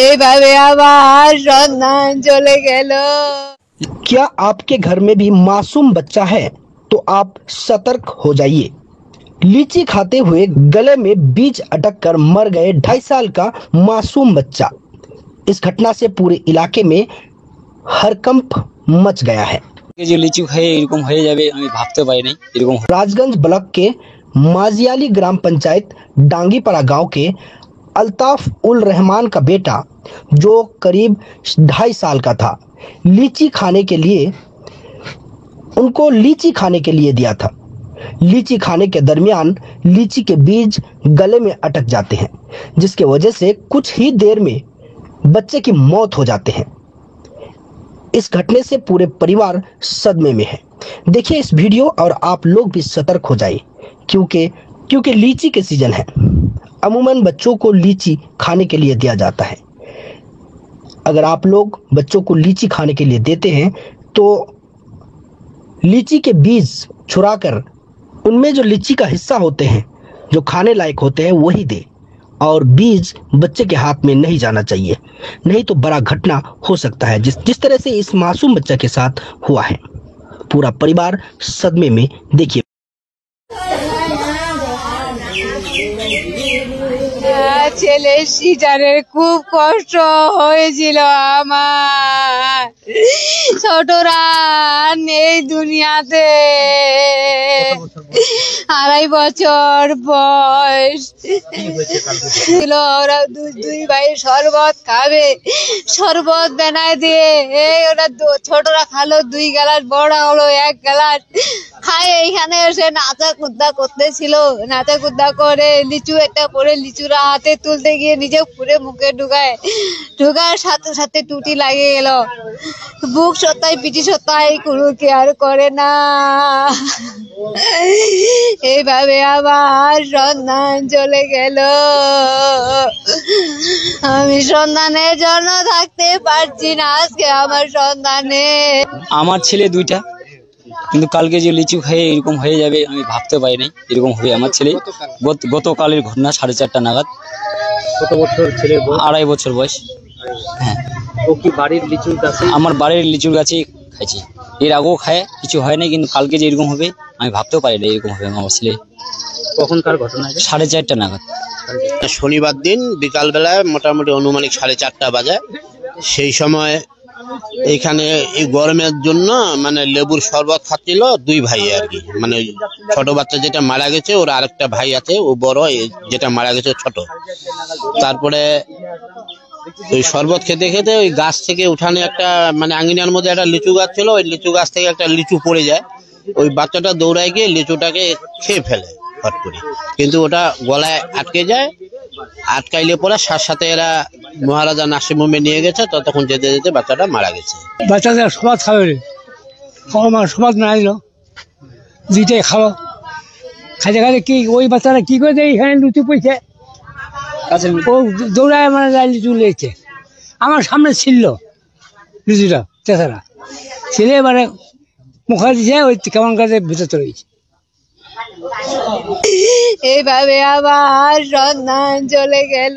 এইভাবে আমার সন্তান চলে গেল। क्या आपके घर में भी मासूम बच्चा है तो आप सतर्क हो जाइए। लीची खाते हुए गले में बीज अटक कर मर गए 2.5 साल का मासूम बच्चा। इस घटना से पूरे इलाके में हरकंप मच गया है। যে লিচু খেয়ে এরকম হয়ে যাবে আমি ভাবতে পারিনি এরকম। राजगंज ब्लॉक के माजियाली ग्राम पंचायत डांगीपाड़ा गांव के अल्ताफ उल रहमान का बेटा जो करीब 2.5 साल का था, लीची खाने के लिए दिया था। लीची खाने के दरमियान लीची के बीज गले में अटक जाते हैं, जिसके वजह से कुछ ही देर में बच्चे की मौत हो जाते हैं। इस घटने से पूरे परिवार सदमे में है। देखिए इस वीडियो और आप लोग भी सतर्क हो जाइए, क्योंकि लीची के सीजन है। अमूमन बच्चों को लीची खाने के लिए दिया जाता है। अगर आप लोग बच्चों को लीची खाने के लिए देते हैं तो लीची के बीज छुड़ाकर उनमें जो लीची का हिस्सा होते हैं, जो खाने लायक होते हैं, वही दे, और बीज बच्चे के हाथ में नहीं जाना चाहिए, नहीं तो बड़ा घटना हो सकता है। जिस तरह से इस मासूम बच्चे के साथ हुआ है, पूरा परिवार सदमे में। देखिए ছেলে সিজারের খুব কষ্ট হয়েছিল আমার। ছোটরা নেই দুনিয়াতে, 2.5 বছর বয়স ছিল। ওরা দুই ভাই শরবত খাবে, শরবত বানায় দিয়ে ওরা ছোটরা খালো 2 গ্লাস, বড় হলো 1 গ্লাস খায়। এইখানে এসে নাচা কুদ্দা করতেছিল, নাচা কুদ্দা করে লিচু একটা করে লিচুরা হাতে তুলতে গিয়ে নিজে পুরে মুখে ঢুকায় সাথে সাথে টুটি লাগিয়ে গেল। বুক সত্তায় পিঠি সত্তায় কোনো কেয়ার করে না। এইভাবে আমার সন্তান চলে গেল। আমি সন্তানের জন্য থাকতে পারছি না আজকে। আমার সন্তানে, আমার ছেলে 2টা, কিন্তু কালকে যে লিচু খেয়ে এরকম হয়ে যাবে আমি ভাবতে পারিনি এরকম হবে। আমার ছেলে গতকালের ঘটনা 4:30 নাগাদ। কত বছর ছেলে? 2.5 বছর বয়স। হ্যাঁ, ও কি বাড়ির লিচুর গাছে? আমার বাড়ির লিচুর গাছে খাইছি। এর আগেও খায়, কিছু হয় না, কিন্তু কালকে যে এরকম হবে আমি ভাবতেও পারি না এরকম হবে আমার ছেলে। কখনকার ঘটনা? 4:30 নাগাদ। শনিবার দিন বিকালবেলায় মোটামুটি অনুমানিক 4:30 বাজে। সেই সময় এইখানে এই গরমের জন্য মানে লেবুর শরবত খাচ্ছিল 2 ভাই আর কি। মানে ছোট বাচ্চা যেটা মারা গেছে, ওর আরেকটা ভাই আছে, ও বড়, যেটা মারা গেছে ছোট। তারপরে ওই শরবত খেতে খেতে ওই গাছ থেকে উঠানে একটা মানে আঙিনার মধ্যে একটা লিচু গাছ ছিল, ওই লিচু গাছ থেকে একটা লিচু পড়ে যায়। ওই বাচ্চাটা দৌড়ায় গিয়ে লিচুটাকে খেয়ে ফেলে হট করে, কিন্তু ওটা গলায় আটকে যায়। আটকাইলে পরে সাথে এরা মহারাজা নার্সিং হোমে নিয়ে গেছে। ততক্ষণ যেতে যেতে বাচ্চাটা মারা গেছে। বাচ্চাটা সবাদ খাবে, সবাদ না এলো, 2টাই খালো। খাইতে খাইতে কি ওই বাচ্চাটা কি করে দেয়, এখানে লুচু পড়ছে, ও দৌড়ায় মানে লিচু লেগেছে। আমার সামনে ছিল লিচুটা, চেঁচারা ছেলে মানে মুখে দিছে, ওই কেমন কাজে ভিতর চলে গেছে। এইভাবে আমার সন্তান চলে গেল।